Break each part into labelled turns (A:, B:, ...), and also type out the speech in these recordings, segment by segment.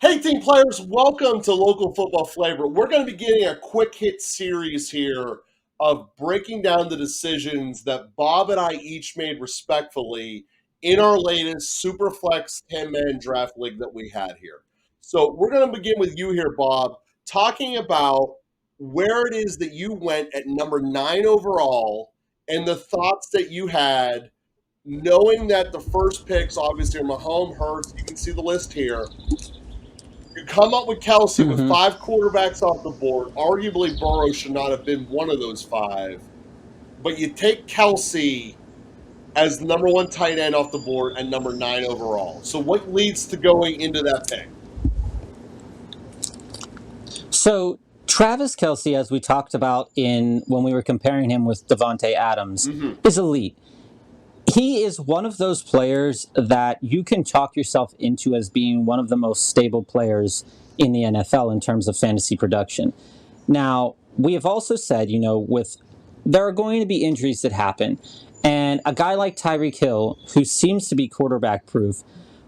A: Hey, team players, welcome to Local Football Flavor. We're going to be getting a quick hit series here of breaking down the decisions that Bob and I each made respectfully in our latest Superflex 10-man draft league that we had here. So we're going to begin with you here, Bob, talking about where it is that you went at number 9 overall and the thoughts that you had, knowing that the first picks obviously are Mahomes, Hurts. You can see the list here. You come up with Kelce with 5 quarterbacks off the board. Arguably, Burrow should not have been one of those 5. But you take Kelce as the number 1 tight end off the board and number 9 overall. So what leads to going into that pick?
B: So Travis Kelce, as we talked about when we were comparing him with Devontae Adams, is elite. He is one of those players that you can chalk yourself into as being one of the most stable players in the NFL in terms of fantasy production. Now, we have also said, there are going to be injuries that happen. And a guy like Tyreek Hill, who seems to be quarterback proof,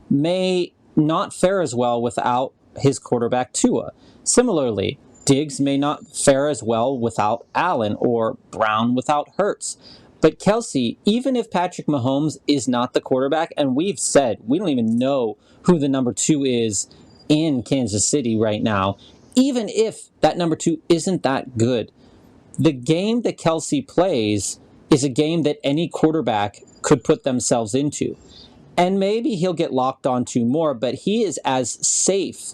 B: may not fare as well without his quarterback Tua. Similarly, Diggs may not fare as well without Allen or Brown without Hurts. But Kelce, even if Patrick Mahomes is not the quarterback, and we've said we don't even know who the number 2 is in Kansas City right now, even if that number 2 isn't that good, the game that Kelce plays is a game that any quarterback could put themselves into. And maybe he'll get locked onto more, but he is as safe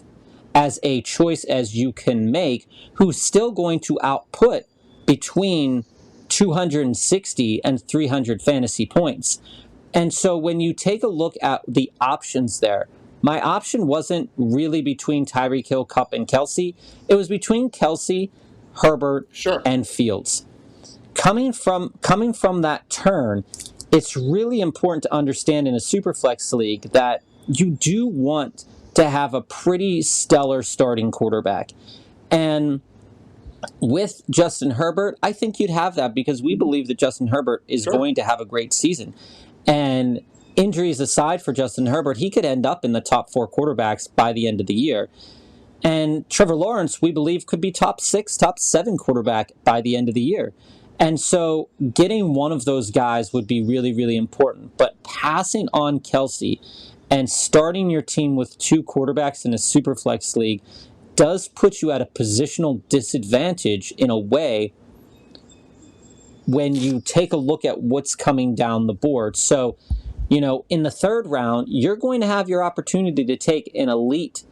B: as a choice as you can make, who's still going to output between 260 and 300 fantasy points. And so when you take a look at the options there, my option wasn't really between Tyreek Hill, Kupp, and Kelce. It was between Kelce, Herbert, and Fields. Coming from that turn, it's really important to understand in a Superflex league that you do want to have a pretty stellar starting quarterback. And with Justin Herbert, I think you'd have that because we believe that Justin Herbert is going to have a great season. And injuries aside for Justin Herbert, he could end up in the top 4 quarterbacks by the end of the year. And Trevor Lawrence, we believe, could be top 6, top 7 quarterback by the end of the year. And so getting one of those guys would be really, really important. But passing on Kelce and starting your team with 2 quarterbacks in a Superflex league does put you at a positional disadvantage in a way when you take a look at what's coming down the board. So, in the 3rd round, you're going to have your opportunity to take an elite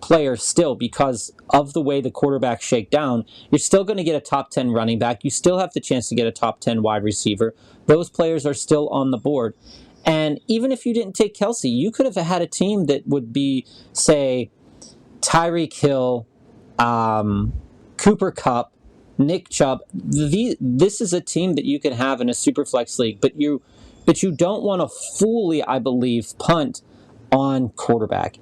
B: player still because of the way the quarterbacks shake down. You're still going to get a top 10 running back. You still have the chance to get a top 10 wide receiver. Those players are still on the board. And even if you didn't take Kelce, you could have had a team that would be, say, Tyreek Hill, Cooper Kupp, Nick Chubb. This is a team that you can have in a Superflex league, but you don't want to fully, I believe, punt on quarterback.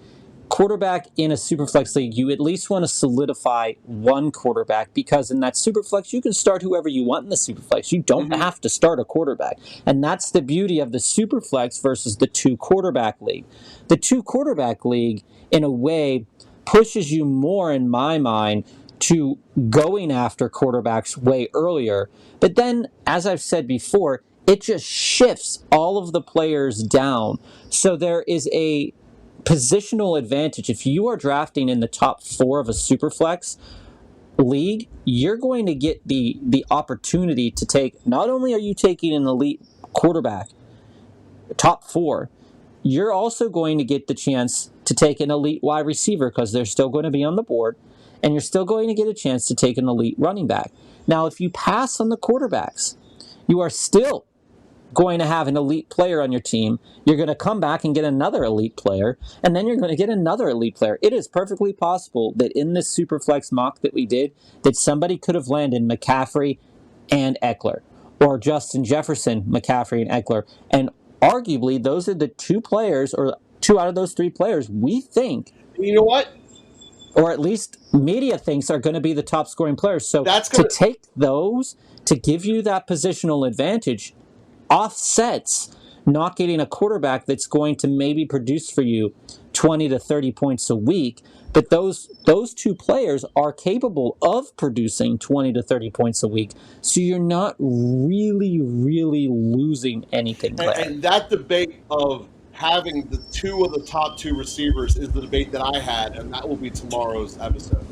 B: Quarterback in a Superflex league, you at least want to solidify one quarterback because in that Superflex, you can start whoever you want in the Superflex. You don't have to start a quarterback. And that's the beauty of the Superflex versus the 2 quarterback league. The 2 quarterback league, in a way, pushes you more, in my mind, to going after quarterbacks way earlier. But then, as I've said before, it just shifts all of the players down. So there is a positional advantage. If you are drafting in the top 4 of a Superflex league, you're going to get the opportunity to take, not only are you taking an elite quarterback, top 4, you're also going to get the chance to take an elite wide receiver because they're still going to be on the board, and you're still going to get a chance to take an elite running back. Now, if you pass on the quarterbacks, you are still going to have an elite player on your team. You're going to come back and get another elite player, and then you're going to get another elite player. It is perfectly possible that in this Superflex mock that we did, that somebody could have landed McCaffrey and Eckler, or Justin Jefferson, McCaffrey, and Eckler. And arguably, those are the 2 players, or 2 out of those 3 players, we think.
A: You know what?
B: Or at least media thinks are going to be the top scoring players. So to take those, to give you that positional advantage, offsets not getting a quarterback that's going to maybe produce for you 20 to 30 points a week. But those two players are capable of producing 20 to 30 points a week. So you're not really, really losing anything there.
A: And that debate of having the two of the top two receivers is the debate that I had, and that will be tomorrow's episode.